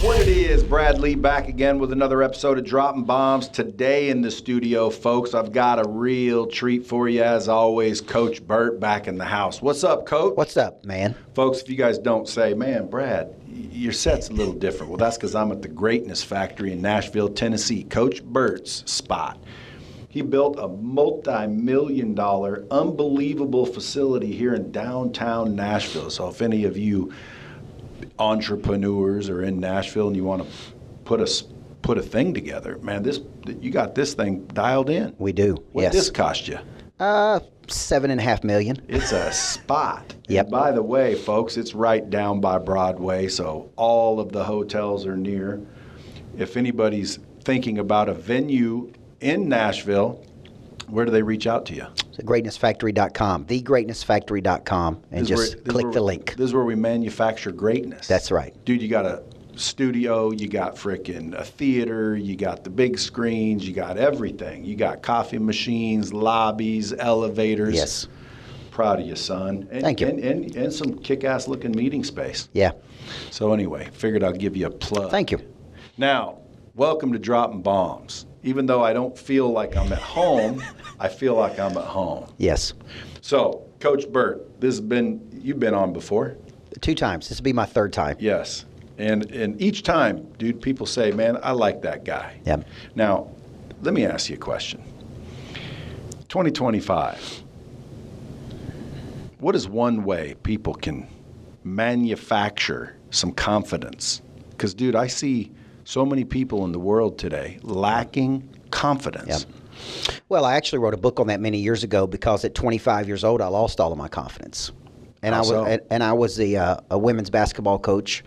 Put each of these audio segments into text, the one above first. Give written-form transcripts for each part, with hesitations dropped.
What it is, Brad Lea back again with another episode of Dropping Bombs. Today in the studio, folks, I've got a real treat for you. As always, Coach Burt back in the house. What's up, Coach? What's up, man? Folks, if you guys don't say, man, Brad, your set's a little different. Well, that's because I'm at the Greatness Factory in Nashville, Tennessee, Coach Burt's spot. He built a multi-million-dollar, unbelievable facility here in downtown Nashville. So if any of you entrepreneurs are in Nashville and you want to put a thing together, man, you got this thing dialed in. We do. What yes. this cost you? $7.5 million. It's a spot. Yep. And by the way, folks, it's right down by Broadway, so all of the hotels are near. If anybody's thinking about a venue in Nashville, where do they reach out to you? It's greatnessfactory.com, thegreatnessfactory.com, and just click the link. This is where we manufacture greatness. That's right. Dude, you got a studio, you got frickin' a theater, you got the big screens, you got everything. You got coffee machines, lobbies, elevators. Yes. Proud of you, son. And, Thank you. And some kick-ass looking meeting space. Yeah. So anyway, figured I'd give you a plug. Thank you. Now, welcome to Dropping Bombs. Even though I don't feel like I'm at home, I feel like I'm at home. Yes. So, Coach Burt, you've been on before? 2 times. This will be my 3rd time. Yes. And each time, dude, people say, man, I like that guy. Yep. Now, let me ask you a question. 2025, what is one way people can manufacture some confidence? Because, dude, I see so many people in the world today lacking confidence. Yep. Well, I actually wrote a book on that many years ago because at 25 years old, I lost all of my confidence. And I was a women's basketball coach.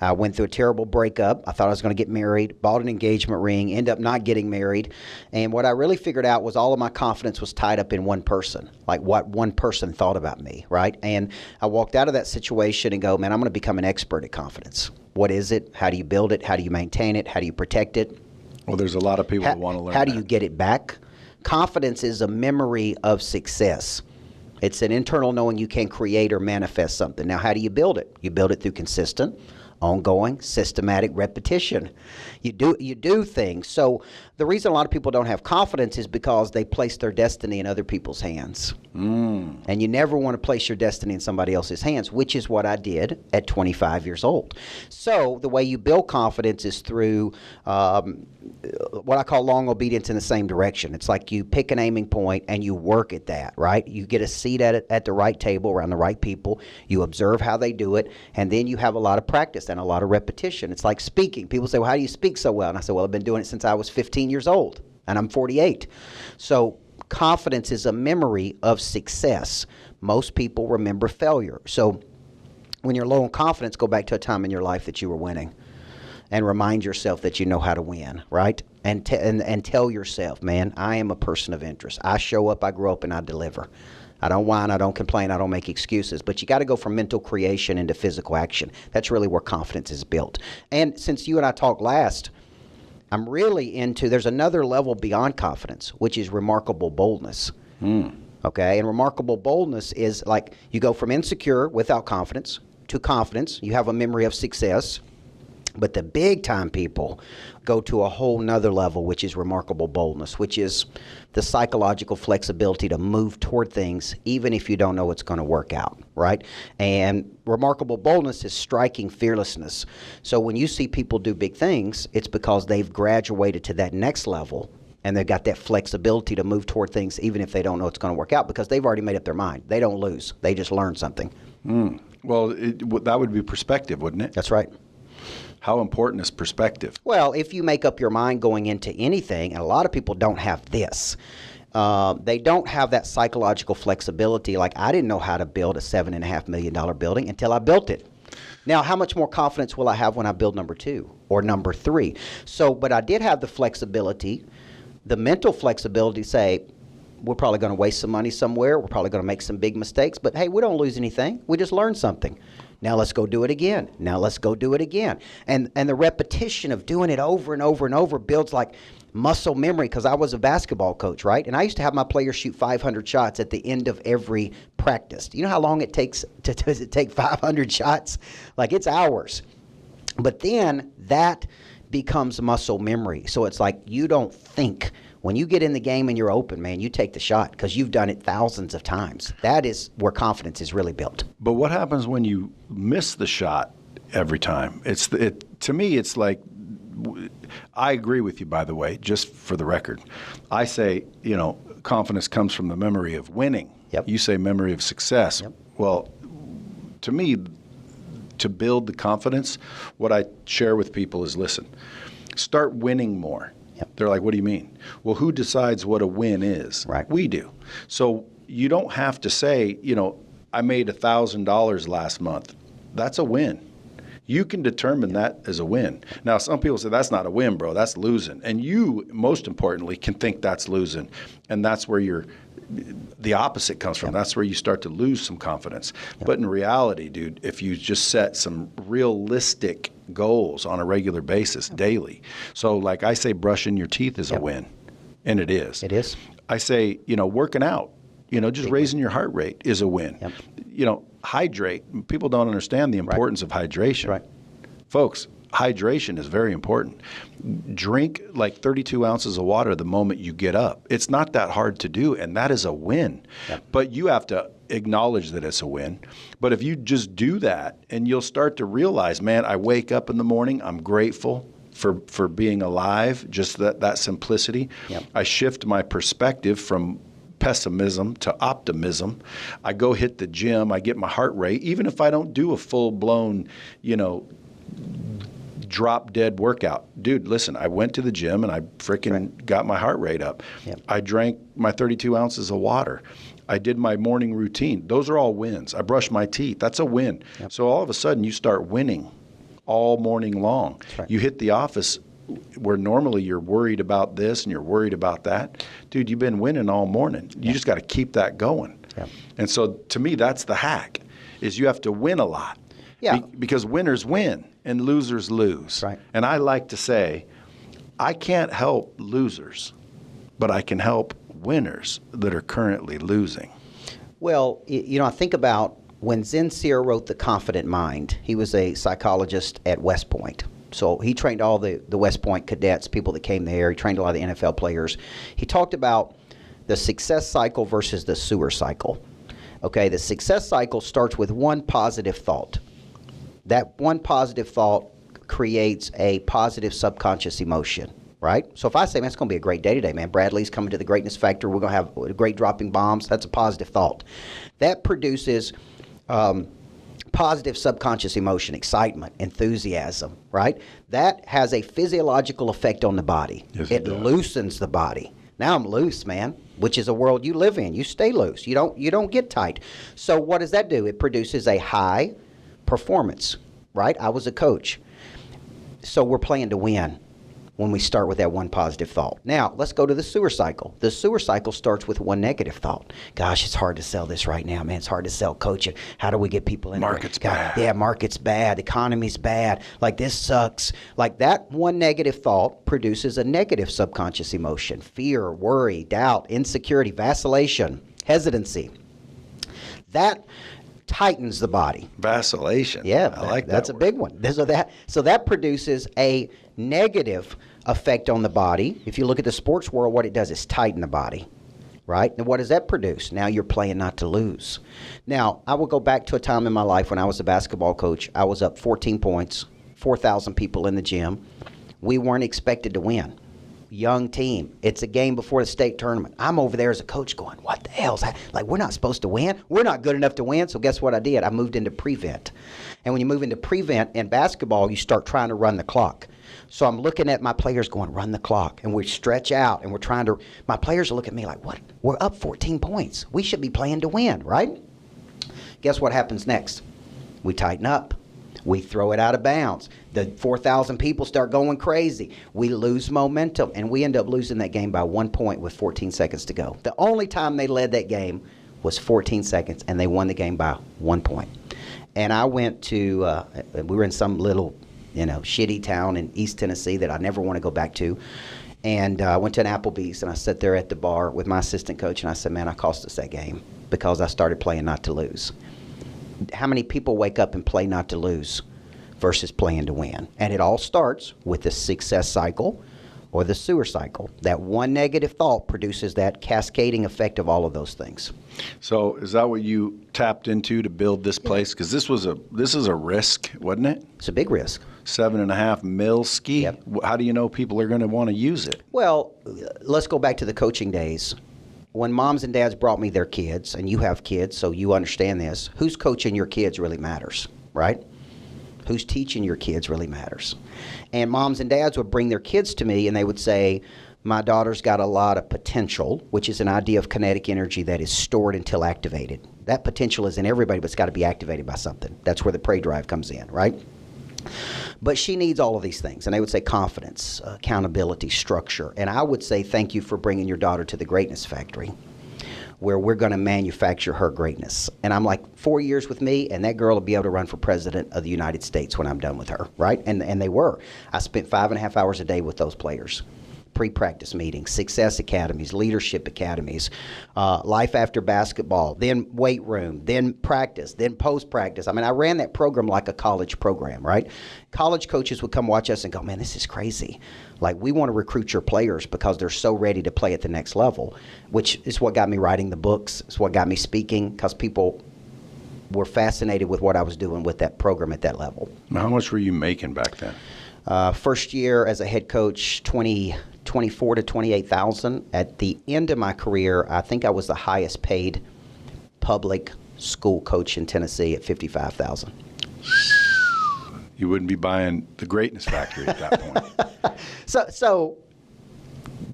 I went through a terrible breakup. I thought I was going to get married, bought an engagement ring, ended up not getting married. And what I really figured out was all of my confidence was tied up in one person, like what one person thought about me, right? And I walked out of that situation and go, man, I'm going to become an expert at confidence. What is it? How do you build it? How do you maintain it? How do you protect it? Well, there's a lot of people who want to learn How do you get it back? Confidence is a memory of success. It's an internal knowing you can create or manifest something. Now, how do you build it? You build it through consistent, ongoing, systematic repetition. You do things. So the reason a lot of people don't have confidence is because they place their destiny in other people's hands. And you never want to place your destiny in somebody else's hands, which is what I did at 25 years old. So the way you build confidence is through what I call long obedience in the same direction. It's like you pick an aiming point and you work at that, right? You get a seat at the right table around the right people. You observe how they do it, and then you have a lot of practice and a lot of repetition. It's like speaking. People say, well, how do you speak so well? And I say, well, I've been doing it since I was 15 years old, and I'm 48. So confidence is a memory of success. Most people remember failure. So when you're low on confidence, go back to a time in your life that you were winning and remind yourself that you know how to win, right? And tell yourself, man, I am a person of interest. I show up, I grow up, and I deliver. I don't whine, I don't complain, I don't make excuses. But you got to go from mental creation into physical action. That's really where confidence is built. And since you and I talked last, I'm really into, there's another level beyond confidence, which is remarkable boldness. Okay, and remarkable boldness is like you go from insecure without confidence to confidence. You have a memory of success. But the big time people go to a whole nother level, which is remarkable boldness, which is the psychological flexibility to move toward things even if you don't know it's going to work out, right? And remarkable boldness is striking fearlessness. So when you see people do big things, it's because they've graduated to that next level and they've got that flexibility to move toward things even if they don't know it's going to work out because they've already made up their mind. They don't lose. They just learn something. Well, that would be perspective, wouldn't it? That's right. How important is perspective? Well, if you make up your mind going into anything, and a lot of people don't have this, they don't have that psychological flexibility. Like I didn't know how to build a $7.5 million building until I built it. Now, how much more confidence will I have when I build number 2 or number 3? So, but I did have the flexibility, the mental flexibility to say, we're probably going to waste some money somewhere. We're probably going to make some big mistakes. But, hey, we don't lose anything. We just learn something. Now let's go do it again. Now let's go do it again. And the repetition of doing it over and over and over builds like muscle memory because I was a basketball coach, right? And I used to have my players shoot 500 shots at the end of every practice. Do you know how long it takes to take 500 shots? Like it's hours. But then that becomes muscle memory. So it's like you don't think. When you get in the game and you're open, man, you take the shot because you've done it thousands of times. That is where confidence is really built. But what happens when you miss the shot every time? To me, it's like, I agree with you, by the way, just for the record. I say, confidence comes from the memory of winning. Yep. You say memory of success. Yep. Well, to me, to build the confidence, what I share with people is, listen, start winning more. Yep. They're like, what do you mean? Well, who decides what a win is? Right. We do. So you don't have to say, I made $1,000 last month. That's a win. You can determine that as a win. Now, some people say, that's not a win, bro. That's losing. And you, most importantly, can think that's losing. And that's where the opposite comes from. Yep. That's where you start to lose some confidence. Yep. But in reality, dude, if you just set some realistic goals on a regular basis, daily. So like I say, brushing your teeth is a win. And it is. It is. I say, working out, just Big raising your heart rate is a win. Yep. Hydrate. People don't understand the importance of hydration. Right. Folks, hydration is very important. Drink like 32 ounces of water the moment you get up. It's not that hard to do, and that is a win. Yep. But you have to acknowledge that it's a win. But if you just do that, and you'll start to realize, man, I wake up in the morning, I'm grateful for being alive, just that simplicity. Yep. I shift my perspective from pessimism to optimism. I go hit the gym, I get my heart rate, even if I don't do a full-blown, drop dead workout. Dude, listen, I went to the gym and I freaking got my heart rate up. Yep. I drank my 32 ounces of water. I did my morning routine. Those are all wins. I brushed my teeth. That's a win. Yep. So all of a sudden you start winning all morning long. Right. You hit the office where normally you're worried about this and you're worried about that. Dude, you've been winning all morning. You just got to keep that going. Yep. And so to me, that's the hack, is you have to win a lot. Yeah. Because winners win and losers lose. Right. And I like to say, I can't help losers, but I can help winners that are currently losing. Well, I think about when Zen Sear wrote The Confident Mind. He was a psychologist at West Point. So he trained all the West Point cadets, people that came there. He trained a lot of the NFL players. He talked about the success cycle versus the sewer cycle. Okay, the success cycle starts with one positive thought. That one positive thought creates a positive subconscious emotion, right? So if I say, man, it's going to be a great day today, man. Brad Lea's coming to the Greatness Factory. We're going to have great dropping bombs. That's a positive thought. That produces positive subconscious emotion, excitement, enthusiasm, right? That has a physiological effect on the body. Yes, it it does. loosens the body. Now I'm loose, man, which is a world you live in. You stay loose. You don't get tight. So what does that do? It produces a high performance, right? I was a coach. So we're playing to win when we start with that one positive thought. Now, let's go to the sewer cycle. The sewer cycle starts with one negative thought. Gosh, it's hard to sell this right now, man. It's hard to sell coaching. How do we get people in? Market's God, bad. Yeah, market's bad. Economy's bad. Like, this sucks. Like, that one negative thought produces a negative subconscious emotion. Fear, worry, doubt, insecurity, vacillation, hesitancy. That tightens the body. Vacillation. Yeah, I like that. that's a big one. So that produces a negative effect on the body. If you look at the sports world, what it does is tighten the body, right? And what does that produce? Now you're playing not to lose. Now, I will go back to a time in my life when I was a basketball coach. I was up 14 points, 4,000 people in the gym. We weren't expected to win. Young team. It's a game before the state tournament. I'm over there as a coach going, what the hell's that? Like, we're not supposed to win. We're not good enough to win. So guess what I did? I moved into prevent. And when you move into prevent in basketball, you start trying to run the clock. So I'm looking at my players going, run the clock. And we stretch out and we're trying to, my players look at me like, what? We're up 14 points. We should be playing to win, right? Guess what happens next? We tighten up. We throw it out of bounds. The 4,000 people start going crazy. We lose momentum, and we end up losing that game by 1 point with 14 seconds to go. The only time they led that game was 14 seconds, and they won the game by 1 point. And I went to, we were in some little, shitty town in East Tennessee that I never want to go back to. And I went to an Applebee's, and I sat there at the bar with my assistant coach, and I said, man, I cost us that game because I started playing not to lose. How many people wake up and play not to lose? versus playing to win. And it all starts with the success cycle or the sewer cycle. That one negative thought produces that cascading effect of all of those things. So is that what you tapped into to build this place? Because this is a risk, wasn't it? It's a big risk. $7.5 million ski. Yep. How do you know people are going to want to use it? Well, let's go back to the coaching days. When moms and dads brought me their kids, and you have kids, so you understand this, who's coaching your kids really matters, right? Who's teaching your kids really matters. And moms and dads would bring their kids to me, and they would say, my daughter's got a lot of potential, which is an idea of kinetic energy that is stored until activated. That potential is in everybody, but it's got to be activated by something. That's where the prey drive comes in, right? But she needs all of these things. And they would say confidence, accountability, structure. And I would say thank you for bringing your daughter to the Greatness Factory, where we're going to manufacture her greatness. And I'm like, 4 years with me, and that girl will be able to run for president of the United States when I'm done with her, right? And they were. I spent 5.5 hours a day with those players. Pre-practice meetings, success academies, leadership academies, life after basketball, then weight room, then practice, then post-practice. I mean, I ran that program like a college program, right? College coaches would come watch us and go, man, this is crazy. Like, we want to recruit your players because they're so ready to play at the next level, which is what got me writing the books. It's what got me speaking, because people were fascinated with what I was doing with that program at that level. How much were you making back then? First year as a head coach, 24 to 28,000. At the end of my career, I think I was the highest paid public school coach in Tennessee at 55,000. You wouldn't be buying the Greatness Factory at that point. So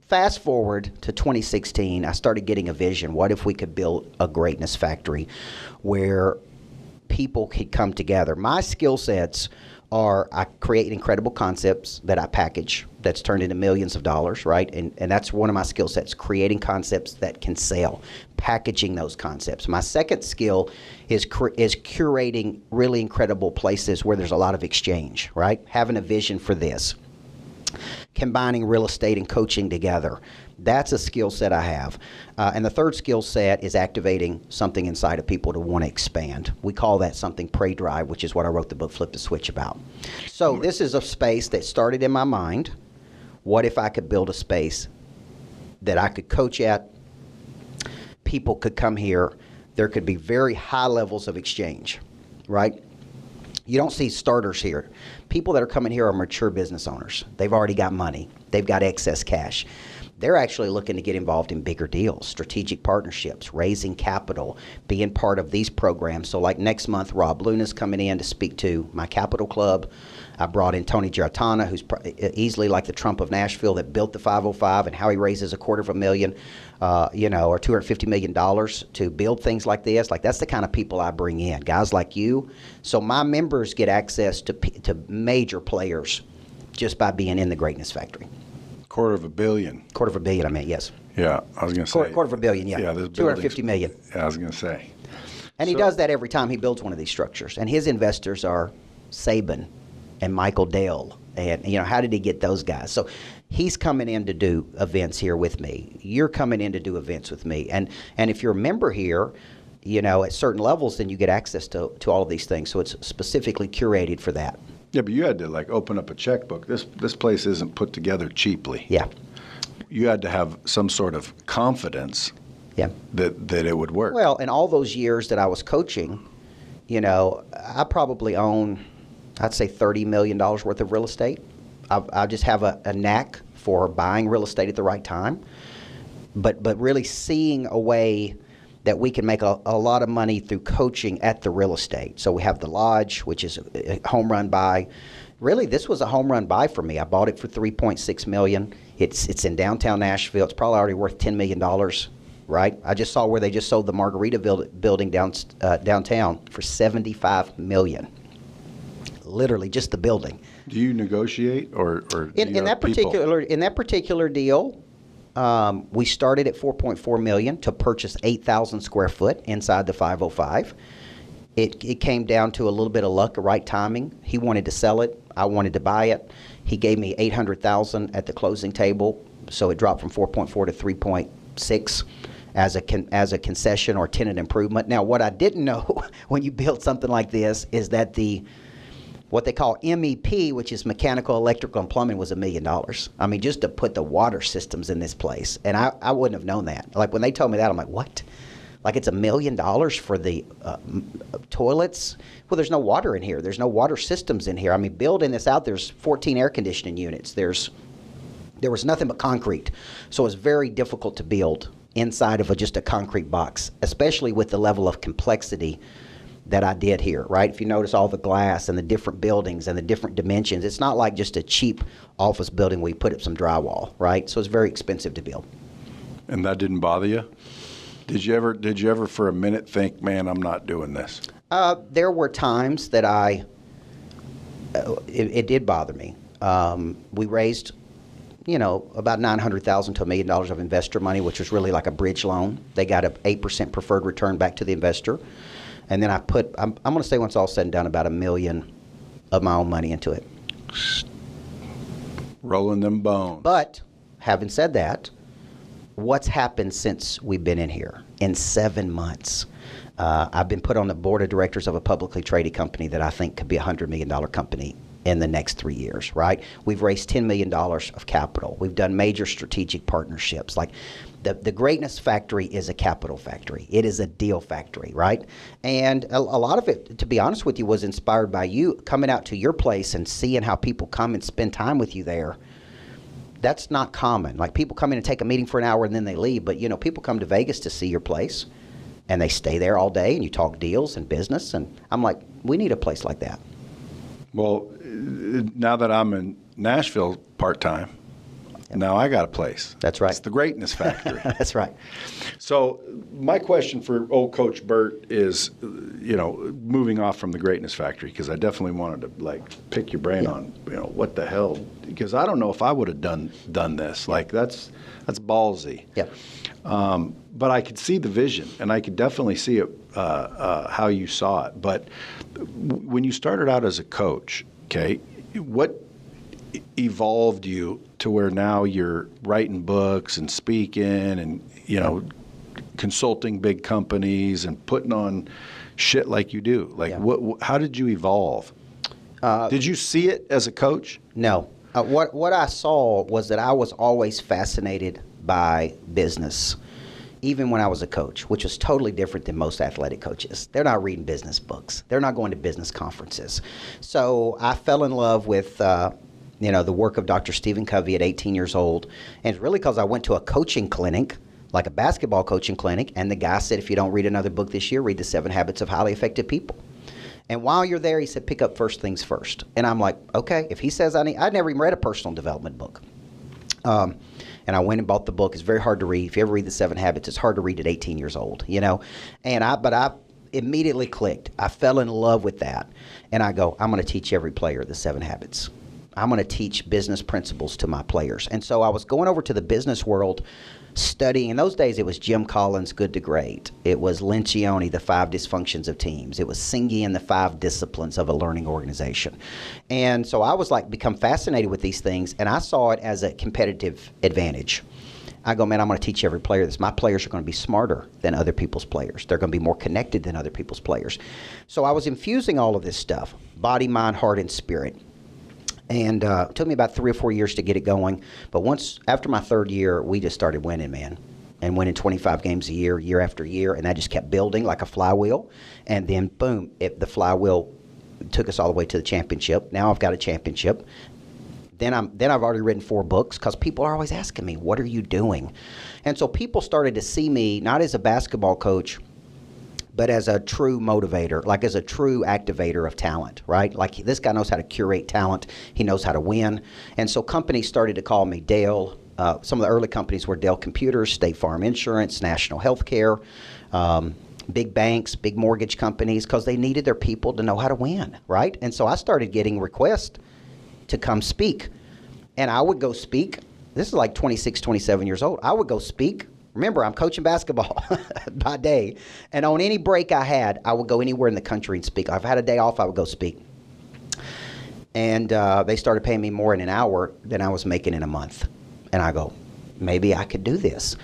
fast forward to 2016, I started getting a vision. What if we could build a Greatness Factory where people could come together? My skill sets are I create incredible concepts that I package that's turned into millions of dollars, right? And that's one of my skill sets, creating concepts that can sell, packaging those concepts. My second skill is curating really incredible places where there's a lot of exchange, right? Having a vision for this. Combining real estate and coaching together. That's a skill set I have. And the third skill set is activating something inside of people to want to expand. We call that something prey drive, which is what I wrote the book Flip the Switch about. So this is a space that started in my mind. What if I could build a space that I could coach at? People could come here. There could be very high levels of exchange, right? You don't see starters here. People that are coming here are mature business owners. They've already got money. They've got excess cash. They're actually looking to get involved in bigger deals, strategic partnerships, raising capital, being part of these programs. So like next month, Rob Luna's coming in to speak to my Capital Club. I brought in Tony Giarratana, who's easily like the Trump of Nashville, that built the 505 and how he raises $250,000, or $250 million to build things like this. Like, that's the kind of people I bring in, guys like you. So my members get access to major players just by being in the Greatness Factory. $250 million. $250 million, I meant, yes. Yeah, I was going to say. $250 million, yeah. Yeah, $250 million. Yeah, I was going to say. And he does that every time he builds one of these structures. And his investors are Saban and Michael Dale. And, how did he get those guys? So he's coming in to do events here with me. You're coming in to do events with me. And if you're a member here, at certain levels, then you get access to all of these things. So it's specifically curated for that. Yeah, but you had to open up a checkbook. This place isn't put together cheaply. Yeah. You had to have some sort of confidence. Yeah. That it would work. Well, in all those years that I was coaching, I probably own, I'd say $30 million worth of real estate. I just have a knack for buying real estate at the right time, but really seeing a way that we can make a lot of money through coaching at the real estate. So we have the lodge, which is a home run buy. Really, this was a home run buy for me. I bought it for $3.6 million. It's in downtown Nashville. It's probably already worth $10 million, right? I just saw where they just sold the Margarita building downtown for $75 million. Literally, just the building. Do you negotiate or in that particular deal? We started at $4.4 million to purchase 8,000 square foot inside the 505. It came down to a little bit of luck, right timing. He wanted to sell it. I wanted to buy it. He gave me $800,000 at the closing table, so it dropped from 4.4 to 3.6 as a concession or tenant improvement. Now, what I didn't know when you build something like this is that What they call MEP, which is mechanical, electrical, and plumbing, was $1 million. I mean, just to put the water systems in this place. And I wouldn't have known that. Like, when they told me that, I'm like, what? Like, it's $1 million for the toilets? Well, there's no water in here. There's no water systems in here. I mean, building this out, there's 14 air conditioning units. There was nothing but concrete. So it's very difficult to build inside of just a concrete box, especially with the level of complexity that I did here, right? If you notice all the glass and the different buildings and the different dimensions, it's not like just a cheap office building where you put up some drywall, right? So it's very expensive to build. And that didn't bother you? Did you ever for a minute think, man, I'm not doing this? There were times that it did bother me. We raised, about $900,000 to $1 million of investor money, which was really like a bridge loan. They got an 8% preferred return back to the investor. And then I'm going to say, once all said and done, about $1 million of my own money into it. Rolling them bones. But having said that, what's happened since we've been in here? In 7 months, I've been put on the board of directors of a publicly traded company that I think could be a $100 million company in the next 3 years, right? We've raised $10 million of capital. We've done major strategic partnerships. Like, the Greatness Factory is a capital factory. It is a deal factory, right? And a lot of it, to be honest with you, was inspired by you coming out to your place and seeing how people come and spend time with you there. That's not common. Like, people come in and take a meeting for an hour and then they leave. But, people come to Vegas to see your place and they stay there all day and you talk deals and business. And I'm like, we need a place like that. Well, now that I'm in Nashville part-time, now I got a place. That's right. It's the Greatness Factory. That's right. So my question for old Coach Burt is, moving off from the Greatness Factory, because I definitely wanted to pick your brain on, what the hell, because I don't know if I would have done this. Like, that's ballsy. Yeah. But I could see the vision, and I could definitely see it, how you saw it. But when you started out as a coach, okay, what evolved you to where now you're writing books and speaking and, consulting big companies and putting on shit like you do? Like, how did you evolve? Did you see it as a coach? No. What I saw was that I was always fascinated by business, even when I was a coach, which was totally different than most athletic coaches. They're not reading business books. They're not going to business conferences. So I fell in love with the work of Dr. Stephen Covey at 18 years old. And it's really because I went to a coaching clinic, like a basketball coaching clinic, and the guy said, if you don't read another book this year, read The 7 Habits of Highly Effective People. And while you're there, he said, pick up First Things First. And I'm like, okay, if he says I'd never even read a personal development book. And I went and bought the book. It's very hard to read. If you ever read The 7 Habits, it's hard to read at 18 years old, But I immediately clicked. I fell in love with that. And I go, I'm going to teach every player The 7 Habits. I'm going to teach business principles to my players. And so I was going over to the business world studying. In those days, it was Jim Collins' Good to Great. It was Lencioni, The 5 Dysfunctions of Teams. It was Singy and the 5 Disciplines of a Learning Organization. And so I was become fascinated with these things, and I saw it as a competitive advantage. I go, man, I'm going to teach every player this. My players are going to be smarter than other people's players. They're going to be more connected than other people's players. So I was infusing all of this stuff, body, mind, heart, and spirit. And it took me about 3 or 4 years to get it going. But after my third year, we just started winning, man. And winning 25 games a year, year after year. And that just kept building like a flywheel. And then, boom, the flywheel took us all the way to the championship. Now I've got a championship. Then I've already written 4 books because people are always asking me, what are you doing? And so people started to see me not as a basketball coach, but as a true motivator, like as a true activator of talent, right? Like, this guy knows how to curate talent. He knows how to win. And so companies started to call me Dale. Some of the early companies were Dell Computers, State Farm Insurance, National Healthcare, big banks, big mortgage companies, because they needed their people to know how to win, right? And so I started getting requests to come speak. And I would go speak. This is like 26, 27 years old. I would go speak. Remember, I'm coaching basketball by day. And on any break I had, I would go anywhere in the country and speak. If I had a day off, I would go speak. And they started paying me more in an hour than I was making in a month. And I go, maybe I could do this.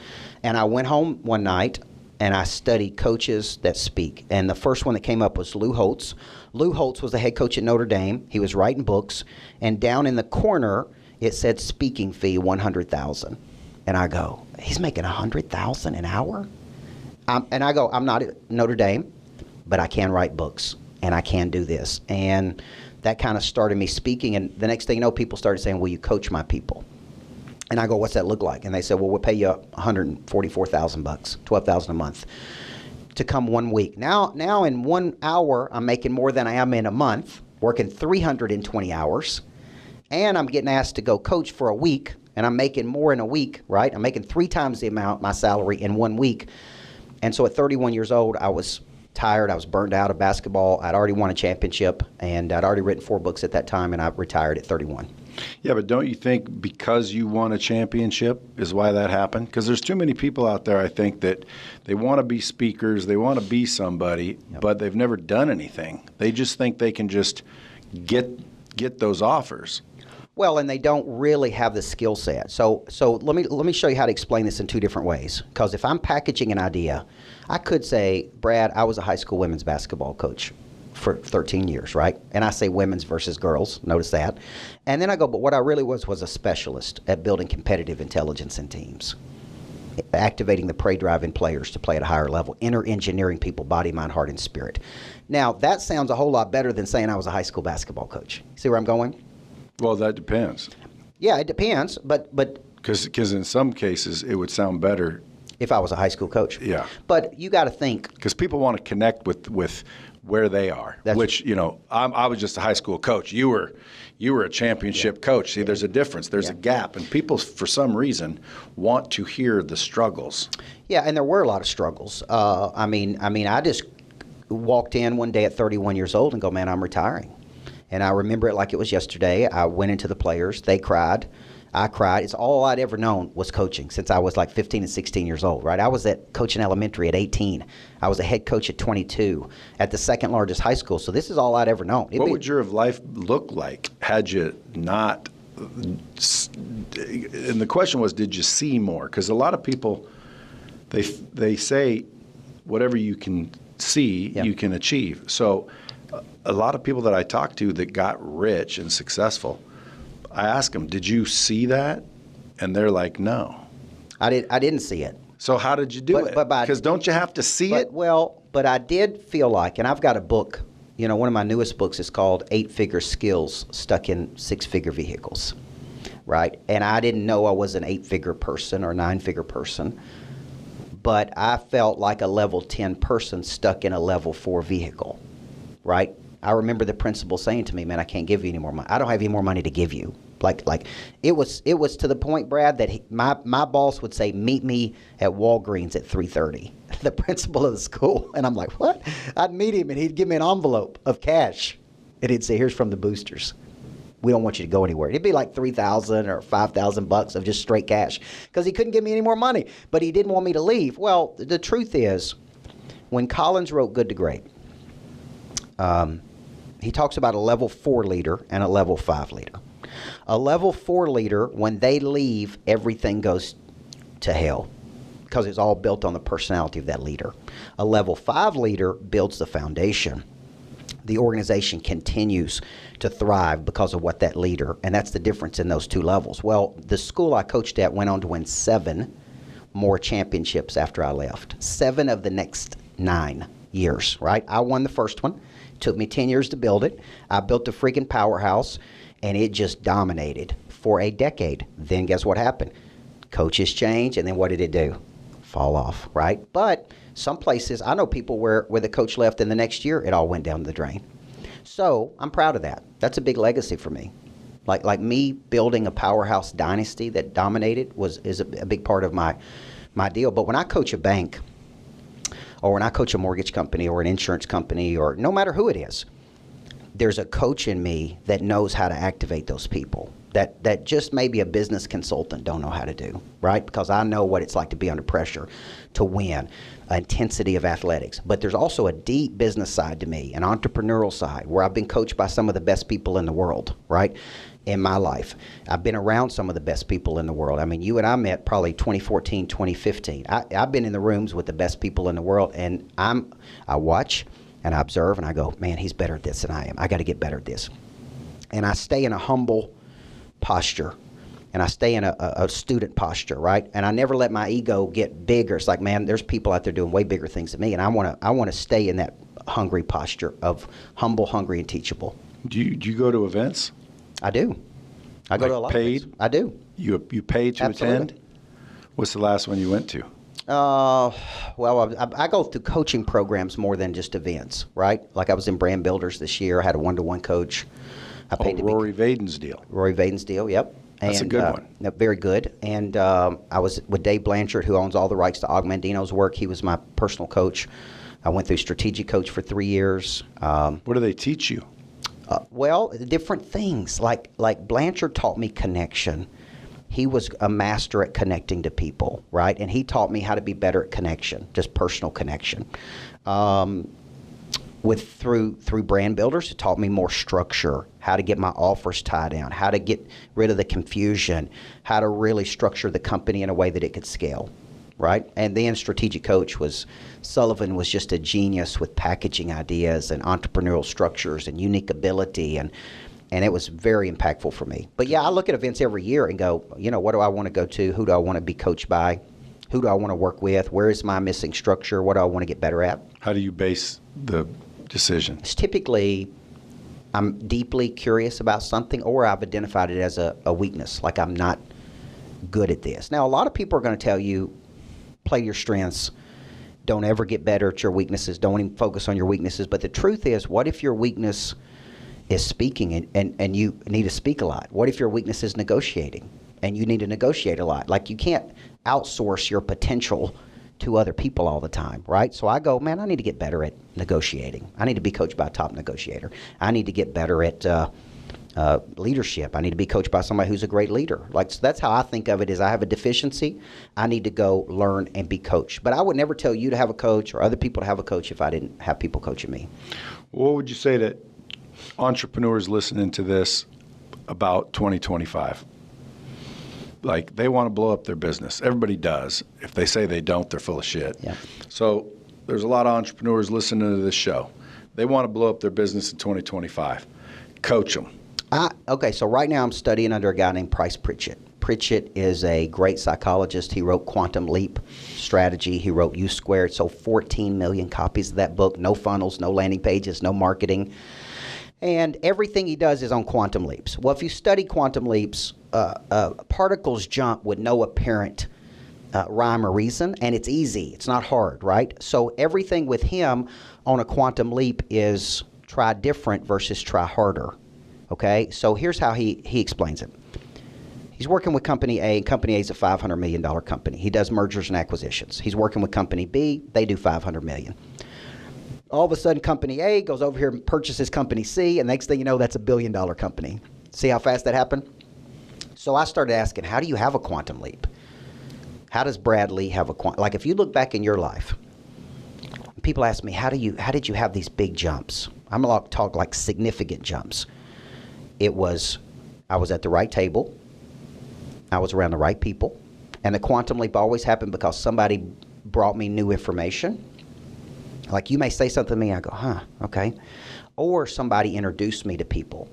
And I went home one night and I studied coaches that speak. And the first one that came up was Lou Holtz. Lou Holtz was the head coach at Notre Dame. He was writing books, and down in the corner it said speaking fee $100,000. And I go, he's making $100,000 an hour? And I go, I'm not at Notre Dame, but I can write books, and I can do this. And that kind of started me speaking, and the next thing you know, people started saying, will you coach my people? And I go, what's that look like? And they said, well, we'll pay you $144,000, $12,000 a month to come 1 week. Now in 1 hour, I'm making more than I am in a month, working 320 hours, and I'm getting asked to go coach for a week, and I'm making more in a week, right? I'm making 3 times the amount, my salary, in 1 week. And so at 31 years old, I was tired. I was burned out of basketball. I'd already won a championship, and I'd already written 4 books at that time, and I retired at 31. Yeah, but don't you think because you won a championship is why that happened? Because there's too many people out there, I think, that they want to be speakers, they want to be somebody, but they've never done anything. They just think they can just get those offers. Well, and they don't really have the skill set. So let me show you how to explain this in 2 different ways. Because if I'm packaging an idea, I could say, Brad, I was a high school women's basketball coach for 13 years, right? And I say women's versus girls, notice that. And then I go, but what I really was a specialist at building competitive intelligence in teams, activating the prey drive in players to play at a higher level, inner engineering people, body, mind, heart, and spirit. Now, that sounds a whole lot better than saying I was a high school basketball coach. See where I'm going? Well, that depends. Yeah, it depends, but because in some cases it would sound better if I was a high school coach. Yeah. But you got to think, because people want to connect with where they are. Which, you know, I was just a high school coach. You were a championship coach. See, there's a difference. There's a gap, and people for some reason want to hear the struggles. Yeah, and there were a lot of struggles. I mean, I just walked in one day at 31 years old and go, man, I'm retiring. And I remember it like it was yesterday. I went into the players. They cried. I cried. It's all I'd ever known was coaching since I was like 15 and 16 years old, right? I was coaching elementary at 18. I was a head coach at 22 at the second largest high school. So this is all I'd ever known. What would your life look like had you not? And the question was, did you see more? Because a lot of people, they say whatever you can see, you can achieve. So a lot of people that I talk to that got rich and successful, I ask them, did you see that? And they're like, no. I didn't see it. So how did you do it? Because don't you have to see it? Well, but I did feel like, and I've got a book, you know, one of my newest books is called 8-Figure Skills Stuck in 6-Figure Vehicles, right? And I didn't know I was an 8-figure person or 9-figure person, but I felt like a level 10 person stuck in a level 4 vehicle, right? I remember the principal saying to me, man, I can't give you any more money. I don't have any more money to give you. Like it was to the point, Brad, that my boss would say, meet me at Walgreens at 3:30, the principal of the school. And I'm like, what? I'd meet him, and he'd give me an envelope of cash. And he'd say, here's from the boosters. We don't want you to go anywhere. It'd be like $3,000 or $5,000 of just straight cash because he couldn't give me any more money. But he didn't want me to leave. Well, the truth is, when Collins wrote Good to Great, he talks about a level 4 leader and a level 5 leader. A level 4 leader, when they leave, everything goes to hell because it's all built on the personality of that leader. A level 5 leader builds the foundation. The organization continues to thrive because of what that leader, and that's the difference in those 2 levels. Well, the school I coached at went on to win 7 more championships after I left. 7 of the next 9 years, right? I won the first one. Took me 10 years to build it. I built a freaking powerhouse, and it just dominated for a decade. Then guess what happened? Coaches change, and then what did it do? Fall off, right? But some places, I know people where the coach left, and the next year it all went down the drain. So I'm proud of that. That's a big legacy for me. Like me building a powerhouse dynasty that dominated is a big part of my deal. But when I coach a bank, or when I coach a mortgage company or an insurance company, or no matter who it is, there's a coach in me that knows how to activate those people that just maybe a business consultant don't know how to do, right? Because I know what it's like to be under pressure to win, intensity of athletics. But there's also a deep business side to me, an entrepreneurial side, where I've been coached by some of the best people in the world, right? In my life. I've been around some of the best people in the world. I mean, you and I met probably 2014, 2015. I've been in the rooms with the best people in the world, and I watch and I observe and I go, man, he's better at this than I am. I got to get better at this. And I stay in a humble posture, and I stay in a student posture, right? And I never let my ego get bigger. It's like, man, there's people out there doing way bigger things than me, and I want to stay in that hungry posture of humble, hungry, and teachable. Do you go to events? I do. I go to a lot paid? of events. I do. You paid to Absolutely. attend? What's the last one you went to? Well, I go through coaching programs more than just events, right? Like I was in Brand Builders this year. I had a one-to-one coach. I paid to Rory Vaden's deal. Rory Vaden's deal, yep. That's a good one. Very good. And I was with Dave Blanchard, who owns all the rights to Augmandino's work. He was my personal coach. I went through strategic coach for 3 years. What do they teach you? Well, different things. Like Blanchard taught me connection. He was a master at connecting to people, right? And he taught me how to be better at connection, just personal connection. Through Brand Builders, it taught me more structure, how to get my offers tied down, how to get rid of the confusion, how to really structure the company in a way that it could scale, right? And then strategic coach Sullivan was just a genius with packaging ideas and entrepreneurial structures and unique ability, and it was very impactful for me. But yeah, I look at events every year and go, what do I want to go to? Who do I want to be coached by? Who do I want to work with? Where is my missing structure? What do I want to get better at? How do you base the decision? It's typically I'm deeply curious about something, or I've identified it as a weakness, like I'm not good at this. Now, a lot of people are going to tell you, play your strengths. Don't ever get better at your weaknesses. Don't even focus on your weaknesses. But the truth is, what if your weakness is speaking and you need to speak a lot? What if your weakness is negotiating and you need to negotiate a lot? Like, you can't outsource your potential to other people all the time, right? So I go, man, I need to get better at negotiating. I need to be coached by a top negotiator. I need to get better at leadership. I need to be coached by somebody who's a great leader. Like, so that's how I think of it, is I have a deficiency. I need to go learn and be coached. But I would never tell you to have a coach or other people to have a coach if I didn't have people coaching me. What would you say to entrepreneurs listening to this about 2025? Like, they want to blow up their business. Everybody does. If they say they don't, they're full of shit. Yeah. So there's a lot of entrepreneurs listening to this show. They want to blow up their business in 2025. Coach them. Okay, so right now I'm studying under a guy named Price Pritchett. Pritchett is a great psychologist. He wrote Quantum Leap Strategy. He wrote U Squared. Sold 14 million copies of that book. No funnels, no landing pages, no marketing. And everything he does is on quantum leaps. Well, if you study quantum leaps, particles jump with no apparent rhyme or reason, and it's easy. It's not hard, right? So everything with him on a quantum leap is try different versus try harder, okay? So here's how he explains it. He's working with Company A, and Company A is a $500 million company. He does mergers and acquisitions. He's working with Company B. They do $500 million. All of a sudden, Company A goes over here and purchases Company C, and next thing you know, that's $1 billion company. See how fast that happened? So I started asking, how do you have a quantum leap? How does Brad Lea have a quantum? Like, if you look back in your life, people ask me, how did you have these big jumps? I'm going to talk like significant jumps. I was at the right table. I was around the right people. And the quantum leap always happened because somebody brought me new information. Like, you may say something to me, I go, huh, okay. Or somebody introduced me to people,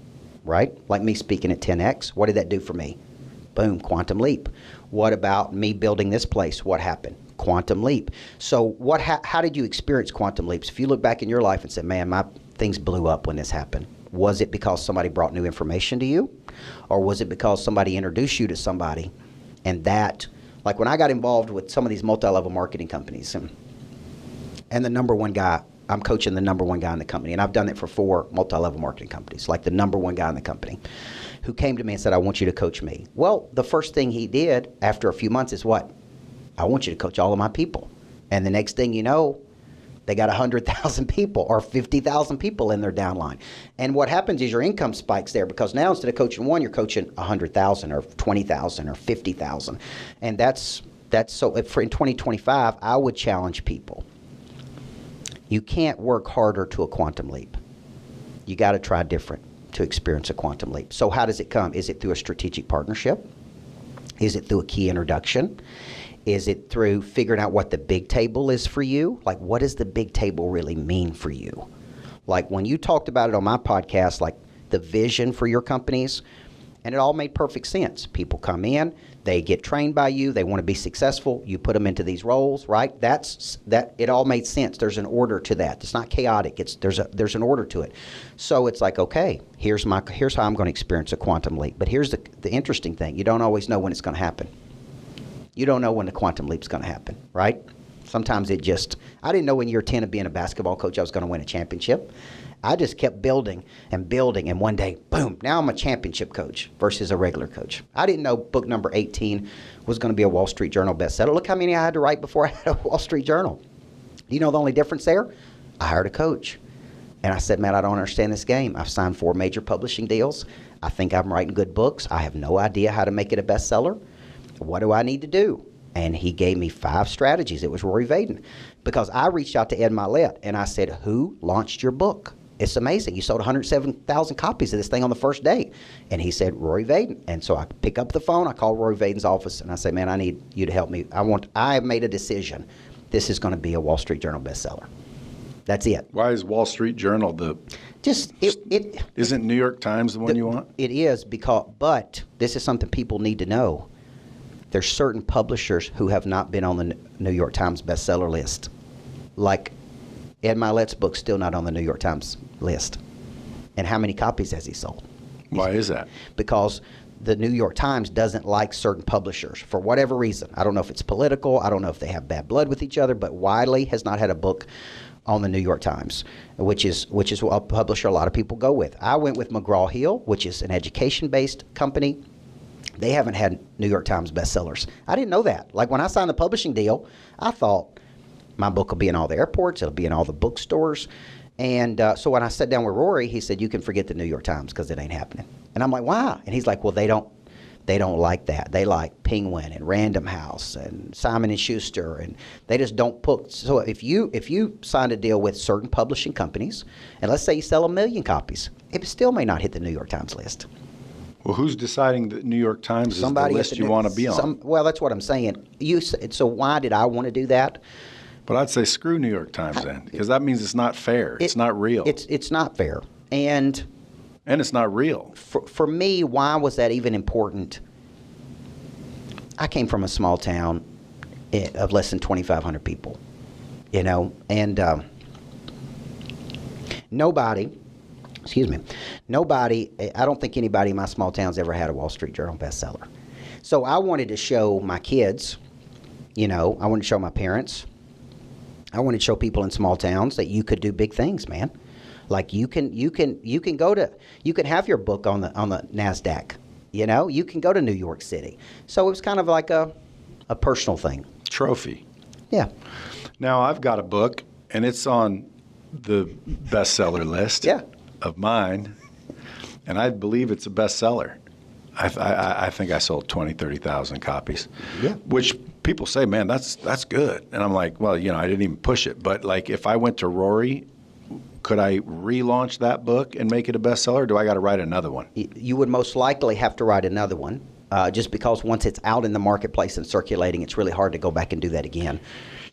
right? Like me speaking at 10X. What did that do for me? Boom, quantum leap. What about me building this place? What happened? Quantum leap. So how did you experience quantum leaps? If you look back in your life and say, man, my things blew up when this happened. Was it because somebody brought new information to you? Or was it because somebody introduced you to somebody? And that, like when I got involved with some of these multi-level marketing companies, and the number one guy, I'm coaching the number one guy in the company, and I've done it for 4 multi-level marketing companies, like the number one guy in the company, who came to me and said, I want you to coach me. Well, the first thing he did after a few months is what? I want you to coach all of my people. And the next thing you know, They got 100,000 people or 50,000 people in their downline. And what happens is your income spikes there because now instead of coaching one, you're coaching 100,000 or 20,000 or 50,000. And that's so for in 2025, I would challenge people. You can't work harder to a quantum leap. You got to try different to experience a quantum leap. So how does it come? Is it through a strategic partnership? Is it through a key introduction? Is it through figuring out what the big table is for you? Like, what does the big table really mean for you? Like, when you talked about it on my podcast, like the vision for your companies, and it all made perfect sense. People come in, they get trained by you, they want to be successful, you put them into these roles, right? It all made sense. There's an order to that. It's not chaotic. There's an order to it. So it's like, okay, here's how I'm going to experience a quantum leap. But here's the interesting thing. You don't always know when it's going to happen. You don't know when the quantum leap's going to happen, right? Sometimes I didn't know in year 10 of being a basketball coach I was going to win a championship. I just kept building, and one day, boom, now I'm a championship coach versus a regular coach. I didn't know book number 18 was going to be a Wall Street Journal bestseller. Look how many I had to write before I had a Wall Street Journal. You know the only difference there? I hired a coach. And I said, man, I don't understand this game. I've signed 4 major publishing deals. I think I'm writing good books. I have no idea how to make it a bestseller. What do I need to do? And he gave me 5 strategies. It was Rory Vaden. Because I reached out to Ed Milet and I said, who launched your book? It's amazing. You sold 107,000 copies of this thing on the first day. And he said, Rory Vaden. And so I pick up the phone. I call Rory Vaden's office and I say, man, I need you to help me. I have made a decision. This is going to be a Wall Street Journal bestseller. That's it. Why is Wall Street Journal isn't New York Times the one you want? It is but this is something people need to know. There's certain publishers who have not been on the New York Times bestseller list. Like Ed Milet's book's still not on the New York Times list. And how many copies has he sold? Why is that? Because the New York Times doesn't like certain publishers for whatever reason. I don't know if it's political. I don't know if they have bad blood with each other. But Wiley has not had a book on the New York Times, which is a publisher a lot of people go with. I went with McGraw-Hill, which is an education-based company. They haven't had New York Times bestsellers. I didn't know that. Like when I signed the publishing deal, I thought my book will be in all the airports. It'll be in all the bookstores. And so when I sat down with Rory, he said, you can forget the New York Times because it ain't happening. And I'm like, why? And he's like, well, they don't like that. They like Penguin and Random House and Simon & Schuster, and they just don't put. So if you signed a deal with certain publishing companies, and let's say you sell 1 million copies, it still may not hit the New York Times list. Well, who's deciding that New York Times is the list you want to be on? Well, that's what I'm saying. So why did I want to do that? But I'd say screw New York Times then, because that means it's not fair. It's not real. It's not fair. And it's not real. For me, why was that even important? I came from a small town of less than 2,500 people, and nobody, I don't think anybody in my small town's ever had a Wall Street Journal bestseller. So I wanted to show my kids, I wanted to show my parents, I wanted to show people in small towns that you could do big things, man. Like you can have your book on the NASDAQ, you can go to New York City. So it was kind of like a personal thing. Trophy. Yeah. Now I've got a book and it's on the bestseller list of mine, and I believe it's a bestseller. I think I sold 30,000 copies. Yeah. Which people say, man, that's good. And I'm like, well, I didn't even push it. But like if I went to Rory, could I relaunch that book and make it a bestseller, or do I got to write another one? You would most likely have to write another one, just because once it's out in the marketplace and circulating, it's really hard to go back and do that again.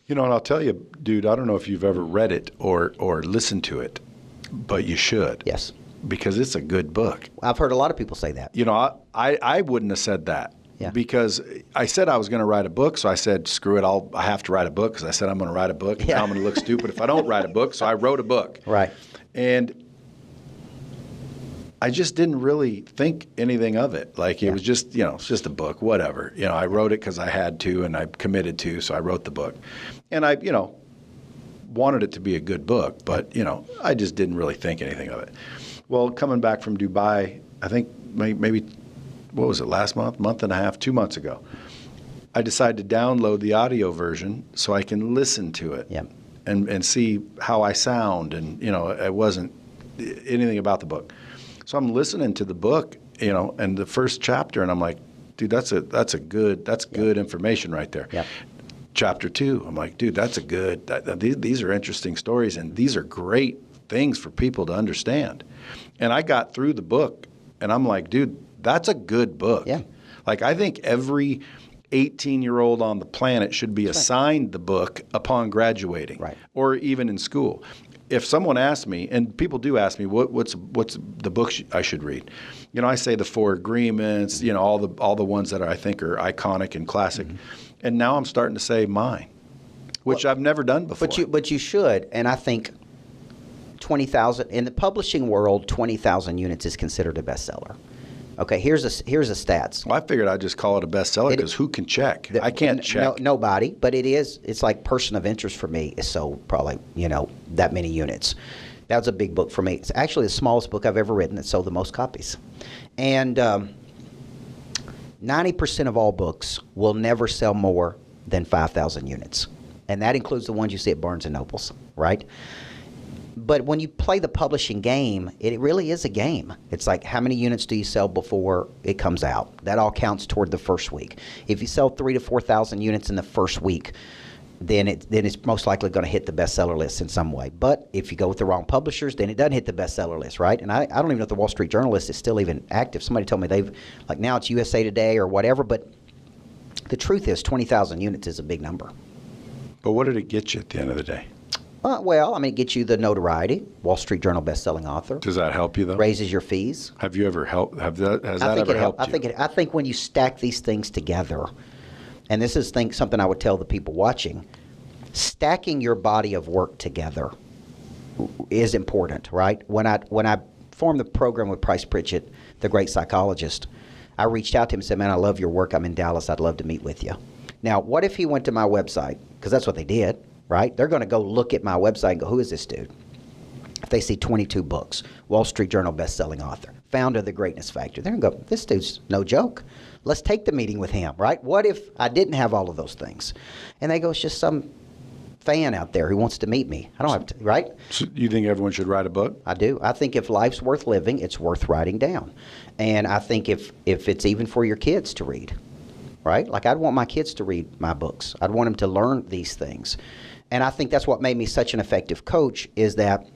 And I'll tell you, dude, I don't know if you've ever read it or listened to it, but you should. Yes. Because it's a good book. I've heard a lot of people say that. I wouldn't have said that. Yeah. Because I said I was going to write a book, so I said, screw it, I have to write a book because I said I'm going to write a book, and now I'm going to look stupid if I don't write a book, so I wrote a book. Right. And I just didn't really think anything of it. Like it was just, it's just a book, whatever. I wrote it because I had to and I committed to, so I wrote the book. And I, wanted it to be a good book, but, I just didn't really think anything of it. Well, coming back from Dubai, I think maybe what was it, last month and a half, 2 months ago, I decided to download the audio version so I can listen to it. Yeah. and see how I sound. And, it wasn't anything about the book. So I'm listening to the book, and the first chapter, and I'm like, dude, that's good information right there. Yep. Chapter 2, I'm like, dude, that's these are interesting stories, and these are great things for people to understand. And I got through the book, and I'm like, dude, that's a good book. Yeah. Like, I think every 18-year-old on the planet should be assigned the book upon graduating, right, or even in school. If someone asks me, and people do ask me, what's the book I should read? I say the 4 Agreements, all the ones that I think are iconic and classic. Mm-hmm. And now I'm starting to say mine, which I've never done before. But you should, and I think 20,000 in the publishing world, 20,000 units is considered a bestseller. Okay, here's a stats. Well, I figured I'd just call it a bestseller because who can check? I can't check. Nobody, but it is. It's like Person of Interest for me is sold probably that many units. That was a big book for me. It's actually the smallest book I've ever written that sold the most copies. And 90% of all books will never sell more than 5,000 units. And that includes the ones you see at Barnes & Nobles, right? But when you play the publishing game, it really is a game. It's like, how many units do you sell before it comes out? That all counts toward the first week. If you sell 3,000 to 4,000 units in the first week, then it's most likely going to hit the bestseller list in some way. But if you go with the wrong publishers, then it doesn't hit the bestseller list, right? And I don't even know if the Wall Street Journal list is still even active. Somebody told me now it's USA Today or whatever, but the truth is 20,000 units is a big number. But what did it get you at the end of the day? It gets you the notoriety, Wall Street Journal best-selling author. Does that help you, though? Raises your fees. Have you ever helped? Has that ever helped you? I think when you stack these things together, and this is something I would tell the people watching, stacking your body of work together is important, right? When I formed the program with Price Pritchett, the great psychologist, I reached out to him and said, man, I love your work. I'm in Dallas. I'd love to meet with you. Now, what if he went to my website? Because that's what they did. Right? They're going to go look at my website and go, who is this dude? If they see 22 books, Wall Street Journal best-selling author, founder of the Greatness Factor, they're going to go, this dude's no joke. Let's take the meeting with him, right? What if I didn't have all of those things? And they go, it's just some fan out there who wants to meet me. I don't have to, right? So you think everyone should write a book? I do. I think if life's worth living, it's worth writing down. And I think if it's even for your kids to read, right? Like, I'd want my kids to read my books. I'd want them to learn these things. And I think that's what made me such an effective coach is that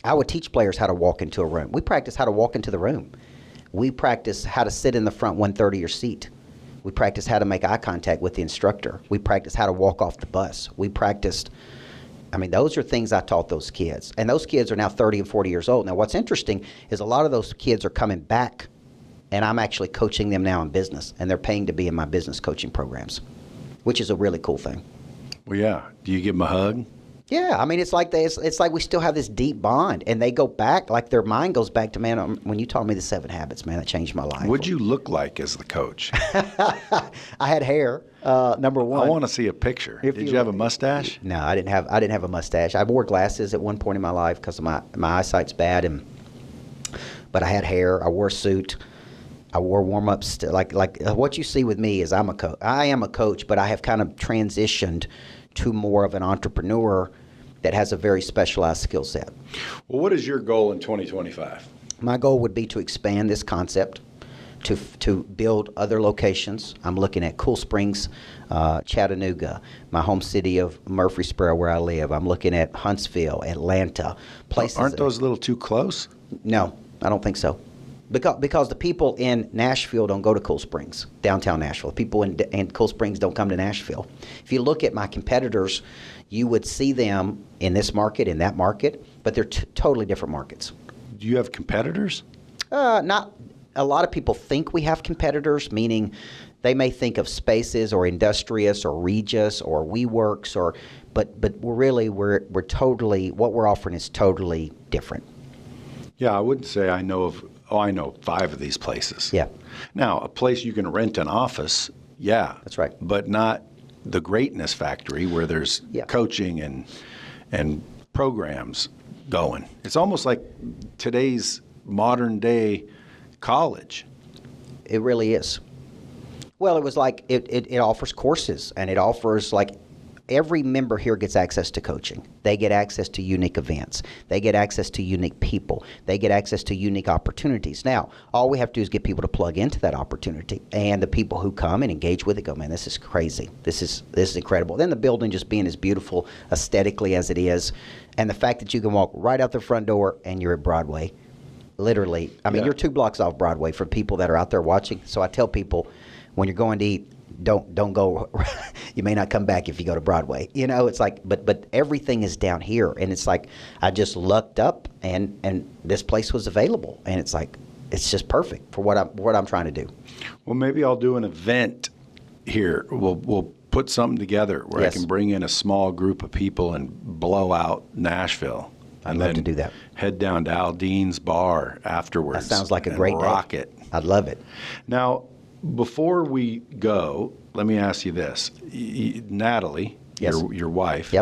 I would teach players how to walk into a room. We practice how to walk into the room. We practice how to sit in the front one-third of your seat. We practice how to make eye contact with the instructor. We practice how to walk off the bus. Those are things I taught those kids. And those kids are now 30 and 40 years old. Now, what's interesting is a lot of those kids are coming back, and I'm actually coaching them now in business, and they're paying to be in my business coaching programs, which is a really cool thing. Well, yeah. Do you give them a hug? Yeah, it's like we still have this deep bond, and they go back, like their mind goes back to, man, when you taught me the 7 habits, man, that changed my life. What'd you look like as the coach? I had hair, number one. I want to see a picture. Did you have a mustache? No, I didn't have a mustache. I wore glasses at one point in my life because my eyesight's bad, but I had hair. I wore a suit. I wore warm-ups. Like what you see with me is I am a coach, but I have kind of transitioned to more of an entrepreneur that has a very specialized skill set. Well, what is your goal in 2025? My goal would be to expand this concept, to build other locations. I'm looking at Cool Springs, Chattanooga, my home city of Murfreesboro where I live. I'm looking at Huntsville, Atlanta, places. Aren't those a little too close? No, I don't think so. Because the people in Nashville don't go to Cool Springs, downtown Nashville. People in Cool Springs don't come to Nashville. If you look at my competitors, you would see them in this market, in that market, but they're totally different markets. Do you have competitors? Not a lot of people think we have competitors, meaning they may think of Spaces or Industrious or Regis or WeWorks, but we're totally, what we're offering is totally different. Yeah, I wouldn't say I know 5 of these places. Yeah. Now, a place you can rent an office, yeah. That's right. But not the Greatness Factory where there's coaching and programs going. It's almost like today's modern day college. It really is. Well, it was like it offers courses, and it offers like every member here gets access to coaching. They get access to unique events. They get access to unique people. They get access to unique opportunities. Now, all we have to do is get people to plug into that opportunity. And the people who come and engage with it go, man, this is crazy. This is incredible. Then the building just being as beautiful aesthetically as it is, and the fact that you can walk right out the front door and you're at Broadway. Literally, I mean, you're 2 blocks off Broadway for people that are out there watching. So I tell people, when you're going to eat, don't go. You may not come back if you go to Broadway. You know, it's like, but everything is down here, and it's like I just looked up, and this place was available, and it's like it's just perfect for what I'm trying to do. Well, maybe I'll do an event here. We'll put something together where I can bring in a small group of people and blow out Nashville. I'd love to do that. Head down to Aldean's bar afterwards. That sounds like a great day. Rock it. I'd love it. Now, before we go, let me ask you this. Natalie, your wife,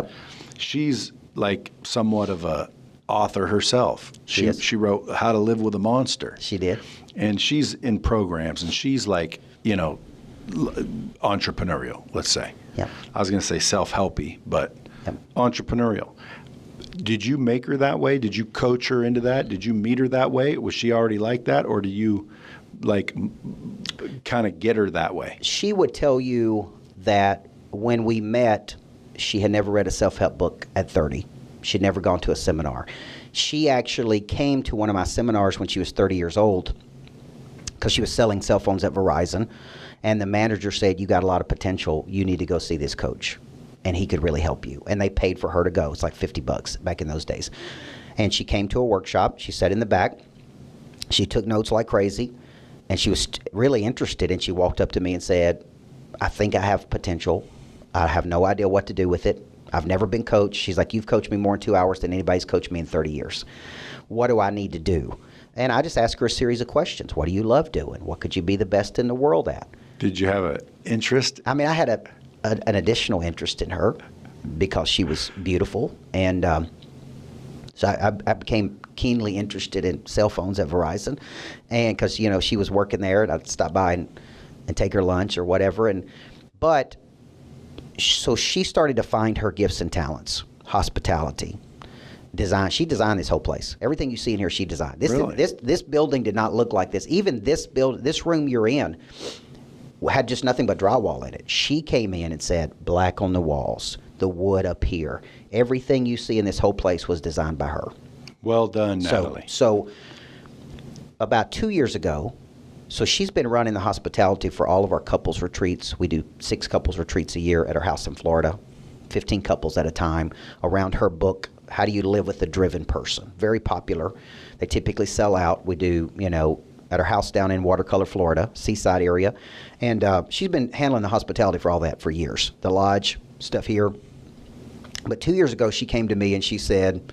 she's like somewhat of a author herself. She wrote How to Live with a Monster. She did. And she's in programs, and she's like, entrepreneurial, let's say. Yep. I was going to say self-helpy, but entrepreneurial. Did you make her that way? Did you coach her into that? Did you meet her that way? Was she already like that, or do you like kind of get her that way? She would tell you that when we met, she had never read a self-help book at 30. She'd never gone to a seminar. She actually came to one of my seminars when she was 30 years old because she was selling cell phones at Verizon, and the manager said, you got a lot of potential. You need to go see this coach, and he could really help you. And they paid for her to go. It's like $50 back in those days. And she came to a workshop. She sat in the back. She took notes like crazy. And she was really interested, and she walked up to me and said, I think I have potential. I have no idea what to do with it. I've never been coached. She's like, you've coached me more in 2 hours than anybody's coached me in 30 years. What do I need to do? And I just asked her a series of questions. What do you love doing? What could you be the best in the world at? Did you have an interest? I mean, I had an additional interest in her because she was beautiful. And so I became keenly interested in cell phones at Verizon, and because she was working there, and I'd stop by and take her lunch or whatever. But so she started to find her gifts and talents: hospitality, design. She designed this whole place. Everything you see in here, she designed. This building did not look like this. Even this room you're in had just nothing but drywall in it. She came in and said, black on the walls, the wood up here. Everything you see in this whole place was designed by her. Well done, Natalie. So about 2 years ago, so she's been running the hospitality for all of our couples retreats. We do 6 couples retreats a year at her house in Florida, 15 couples at a time, around her book, How Do You Live with a Driven Person? Very popular. They typically sell out. We do, at her house down in Watercolor, Florida, seaside area. And she's been handling the hospitality for all that for years, the lodge stuff here. But 2 years ago, she came to me and she said,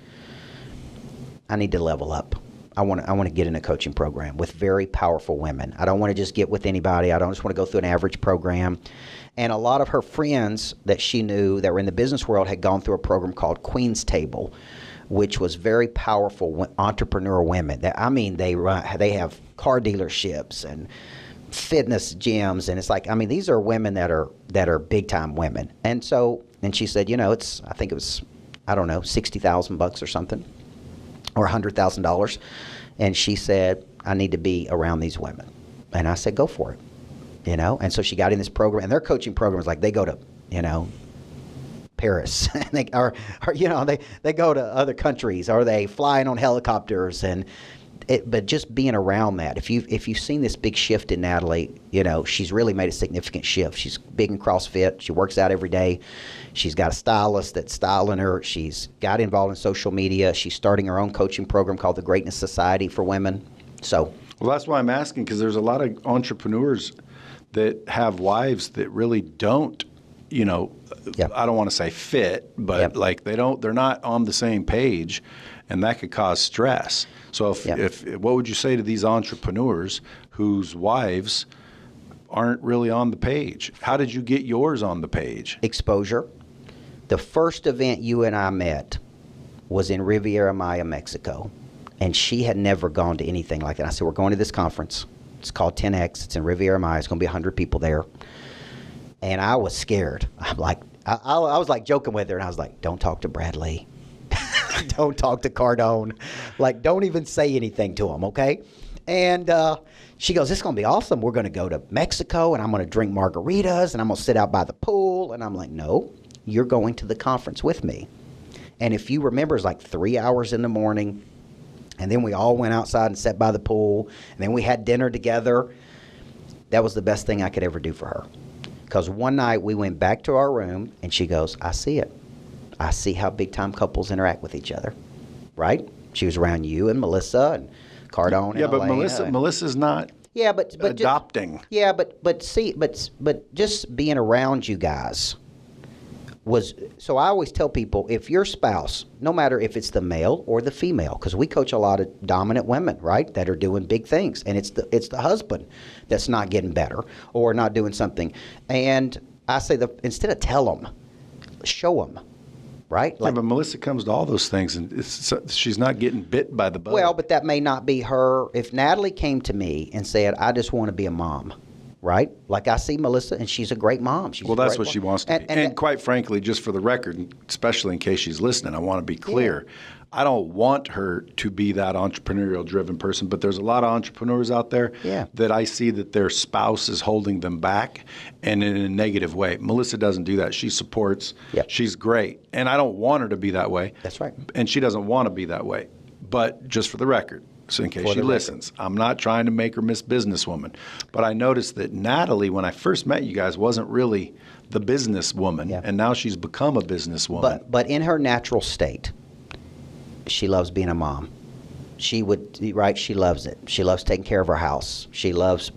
I need to level up. I want to get in a coaching program with very powerful women. I don't want to just get with anybody. I don't just want to go through an average program. And a lot of her friends that she knew that were in the business world had gone through a program called Queen's Table, which was very powerful entrepreneurial women. They have car dealerships and fitness gyms, and it's like, these are women that are big time women. And she said, I think it was, $60,000 or something, or $100,000. And she said, I need to be around these women. And I said, go for it. And so she got in this program, and their coaching program is like, they go to, Paris, and they go to other countries, or they flying on helicopters, but just being around that. If you've seen this big shift in Natalie, she's really made a significant shift. She's big in CrossFit. She works out every day. She's got a stylist that's styling her. She's got involved in social media. She's starting her own coaching program called the Greatness Society for Women. Well, that's why I'm asking, because there's a lot of entrepreneurs that have wives that really don't, I don't want to say fit, but they're not on the same page, and that could cause stress. So what would you say to these entrepreneurs whose wives aren't really on the page? How did you get yours on the page? Exposure. The first event you and I met was in Riviera Maya, Mexico, and she had never gone to anything like that. I said, we're going to this conference. It's called 10X. It's in Riviera Maya. It's going to be 100 people there. And I was scared. I'm like, I was like joking with her, and I was like, don't talk to Brad Lea. Don't talk to Cardone. Like, don't even say anything to him, okay? And she goes, this is going to be awesome. We're going to go to Mexico, and I'm going to drink margaritas, and I'm going to sit out by the pool. And I'm like, no, you're going to the conference with me. And if you remember, it's like 3 hours in the morning, and then we all went outside and sat by the pool, and then we had dinner together. That was the best thing I could ever do for her. Because one night we went back to our room, and she goes, I see it. I see how big-time couples interact with each other, right? She was around you and Melissa and Cardone. Yeah, and but Elena Melissa's not but adopting. But just being around you guys was, so I always tell people, if your spouse, no matter if it's the male or the female, because we coach a lot of dominant women, right, that are doing big things, and it's the husband that's not getting better or not doing something, and I say instead of tell them, show them. Right? Like, yeah, but Melissa comes to all those things, and she's not getting bit by the bug. Well, but that may not be her. If Natalie came to me and said, I just want to be a mom, right? Like, I see Melissa, and she's a great mom. That's what she wants to be. And quite frankly, just for the record, especially in case she's listening, I want to be clear. Yeah. I don't want her to be that entrepreneurial-driven person, but there's a lot of entrepreneurs out there that I see that their spouse is holding them back, and in a negative way. Melissa doesn't do that. She supports. Yep. She's great, and I don't want her to be that way. That's right. And she doesn't want to be that way. But just for the record, so in case she listens, I'm not trying to make her Miss Businesswoman, but I noticed that Natalie, when I first met you guys, wasn't really the businesswoman, and now she's become a businesswoman. But in her natural state, she loves being a mom. She loves it. She loves taking care of her house. She loves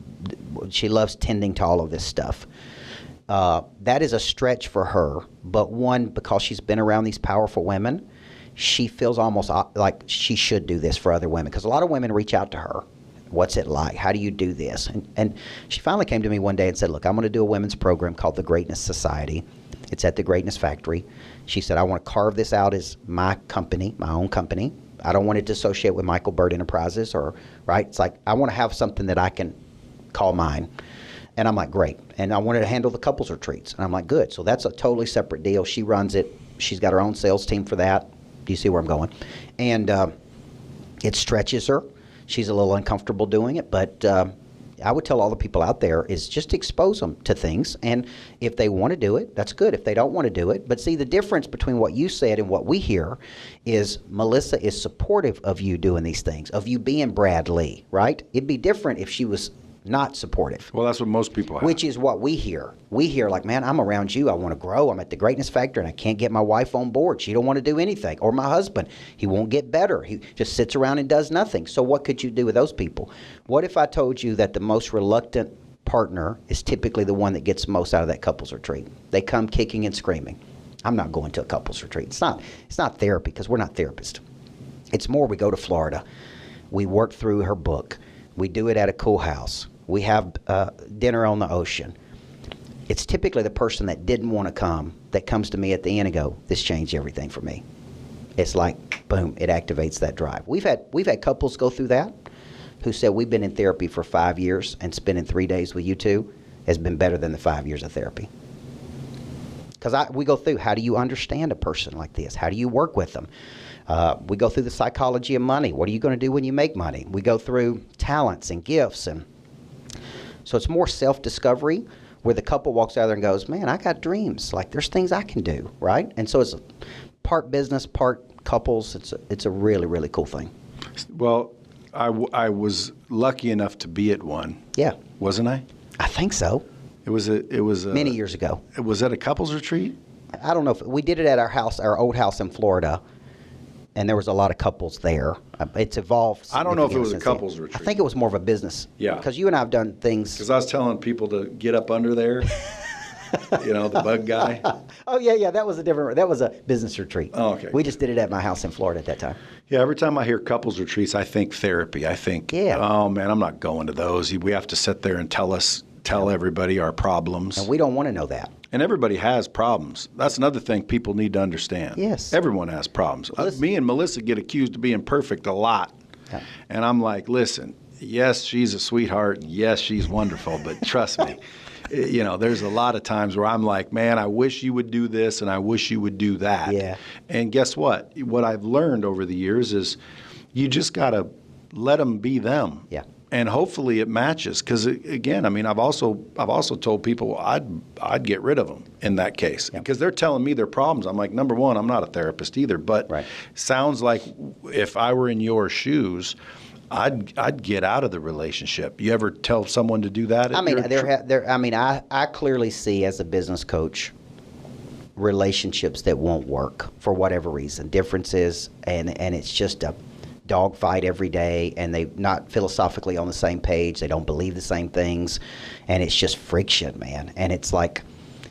tending to all of this stuff. That is a stretch for her, but one, because she's been around these powerful women, she feels almost like she should do this for other women, because a lot of women reach out to her. What's it like? How do you do this? And she finally came to me one day and said, look, I'm going to do a women's program called the Greatness Society. It's at the Greatness Factory. She said, I want to carve this out as my company, my own company. I don't want it to associate with Michael Burt Enterprises right? It's like, I want to have something that I can call mine. And I'm like, great. And I wanted to handle the couples retreats. And I'm like, good. So that's a totally separate deal. She runs it. She's got her own sales team for that. Do you see where I'm going? And it stretches her. She's a little uncomfortable doing it, but I would tell all the people out there is just expose them to things, and if they want to do it, that's good. If they don't want to do it, but see, the difference between what you said and what we hear is Melissa is supportive of you doing these things, of you being Brad Lea, right? It'd be different if she was not supportive. Well, that's what most people have. Which is what we hear. We hear like, man, I'm around you. I want to grow. I'm at the Greatness Factory, and I can't get my wife on board. She don't want to do anything. Or my husband, he won't get better. He just sits around and does nothing. So what could you do with those people? What if I told you that the most reluctant partner is typically the one that gets most out of that couples retreat? They come kicking and screaming. I'm not going to a couples retreat. It's not therapy, because we're not therapists. It's more, we go to Florida. We work through her book. We do it at a cool house. We have dinner on the ocean. It's typically the person that didn't want to come that comes to me at the end and go, this changed everything for me. It's like, boom, it activates that drive. We've had couples go through that who said, we've been in therapy for 5 years, and spending 3 days with you two has been better than the 5 years of therapy. Because we go through, how do you understand a person like this? How do you work with them? We go through the psychology of money. What are you going to do when you make money? We go through talents and gifts. And so it's more self-discovery, where the couple walks out there and goes, man, I got dreams. Like, there's things I can do, right? And so it's part business, part couples. It's a really, really cool thing. Well, I was lucky enough to be at one. Yeah. Wasn't I? I think so. It was many years ago. Was that a couples retreat? I don't know if we did it at our old house in Florida, and there was a lot of couples there. It's evolved. I don't know if it was a couples retreat. I think it was more of a business. Yeah. Because you and I have done things. Because I was telling people to get up under there. You know, the bug guy. Oh, yeah. That was a business retreat. Oh, okay. We just did it at my house in Florida at that time. Yeah, every time I hear couples retreats, I think therapy. I think, oh, man, I'm not going to those. We have to sit there and tell everybody our problems. And we don't want to know that. And everybody has problems. That's another thing people need to understand. Yes. Everyone has problems. Me and Melissa get accused of being perfect a lot. Yeah. And I'm like, listen, yes, she's a sweetheart. And yes, she's wonderful. But trust me, There's a lot of times where I'm like, man, I wish you would do this and I wish you would do that. Yeah. And guess what? What I've learned over the years is you just got to let them be them. Yeah. And hopefully it matches. Because again, I mean, I've also told people I'd get rid of them in that case because they're telling me their problems. I'm like, number one, I'm not a therapist either, but sounds like if I were in your shoes, I'd get out of the relationship. You ever tell someone to do that? I mean, I clearly see as a business coach relationships that won't work for whatever reason, differences, and it's just a dogfight every day, and they're not philosophically on the same page. They don't believe the same things, and it's just friction, man. And it's like,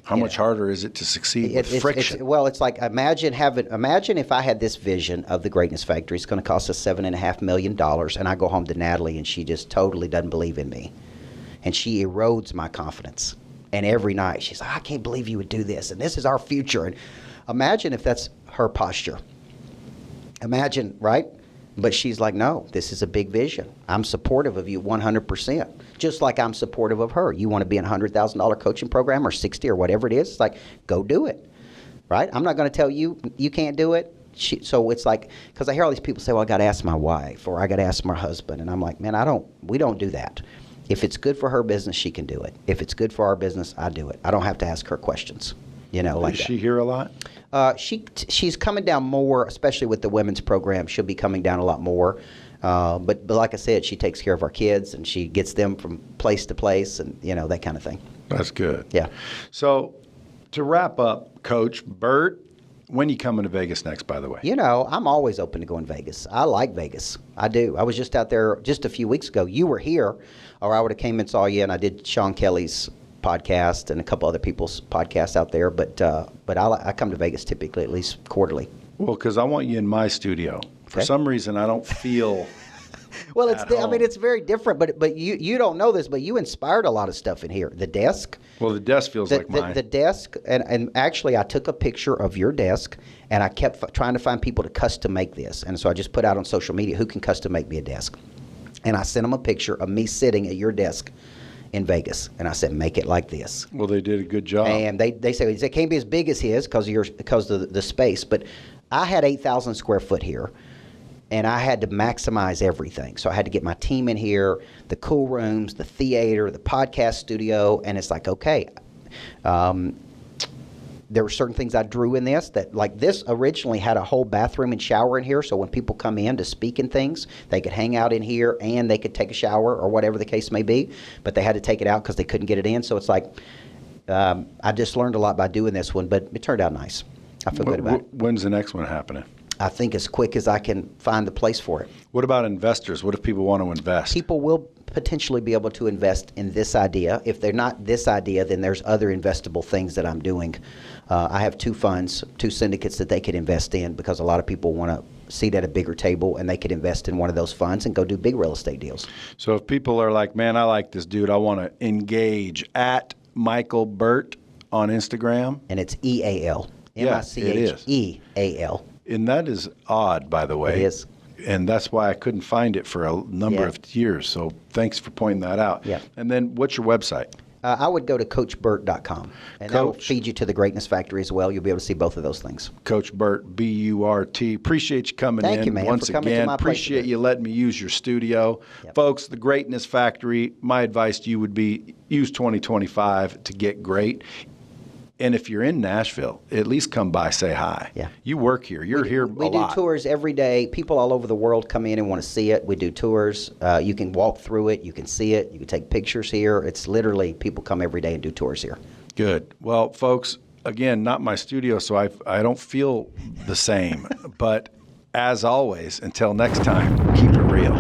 how much harder is it to succeed with friction? It's like imagine if I had this vision of the Greatness Factory. It's going to cost us $7.5 million, and I go home to Natalie, and she just totally doesn't believe in me, and she erodes my confidence. And every night she's like, I can't believe you would do this, and this is our future. And imagine if that's her posture. Imagine, right? But she's like, no, this is a big vision. I'm supportive of you 100%, just like I'm supportive of her. You want to be in a $100,000 coaching program or 60 or whatever it is, it's like, go do it, right? I'm not going to tell you you can't do it. So it's like, because I hear all these people say, well, I got to ask my wife or I got to ask my husband. And I'm like, man, we don't do that. If it's good for her business, she can do it. If it's good for our business, I do it. I don't have to ask her questions, like Is she here a lot? She's coming down more, especially with the women's program. She'll be coming down a lot more. But like I said, she takes care of our kids, and she gets them from place to place, and, that kind of thing. That's good. Yeah. So to wrap up, Coach Burt, when you coming to Vegas next, by the way? I'm always open to going to Vegas. I like Vegas. I do. I was just out there just a few weeks ago. You were here, or I would have came and saw you, and I did Sean Kelly's podcast and a couple other people's podcasts out there, but I come to Vegas typically at least quarterly. Well, because I want you in my studio. For some reason, I don't feel. Well, it's very different, but you don't know this, but you inspired a lot of stuff in here. The desk. Well, the desk feels like mine. The desk, and actually, I took a picture of your desk, and I kept trying to find people to custom make this, and so I just put out on social media who can custom make me a desk, and I sent them a picture of me sitting at your desk in Vegas, and I said, make it like this. Well, they did a good job. And they say it can't be as big as his because of the space, but I had 8,000 square foot here, and I had to maximize everything. So I had to get my team in here, the cool rooms, the theater, the podcast studio, and it's like, okay, there were certain things I drew in this that, like, this originally had a whole bathroom and shower in here, so when people come in to speak and things, they could hang out in here and they could take a shower or whatever the case may be, but they had to take it out because they couldn't get it in. So it's like, I just learned a lot by doing this one, but it turned out nice. I feel good about it. When's the next one happening? I think as quick as I can find the place for it. What about investors? What if people want to invest? People will potentially be able to invest in this idea. If they're not this idea, then there's other investable things that I'm doing. I have two funds, two syndicates that they could invest in because a lot of people want to seat at a bigger table, and they could invest in one of those funds and go do big real estate deals. So if people are like, man, I like this dude, I want to engage at Michael Burt on Instagram. And it's EAL. M-I-C-H-E-A-L. And that is odd, by the way. It is. And that's why I couldn't find it for a number of years. So thanks for pointing that out. Yeah. And then what's your website? I would go to CoachBurt.com. And that will feed you to the Greatness Factory as well. You'll be able to see both of those things. Coach Burt, B-U-R-T. Appreciate you coming in. Thank you, man, once for coming again. to my place Appreciate today. you letting me use your studio. Yep. Folks, the Greatness Factory, my advice to you would be use 2025 to get great. And if you're in Nashville, at least come by, say hi. Yeah. You work here. You're here a lot. We do tours every day. People all over the world come in and want to see it. We do tours. You can walk through it. You can see it. You can take pictures here. It's literally, people come every day and do tours here. Good. Well, folks, again, not my studio, so I don't feel the same. But as always, until next time, keep it real.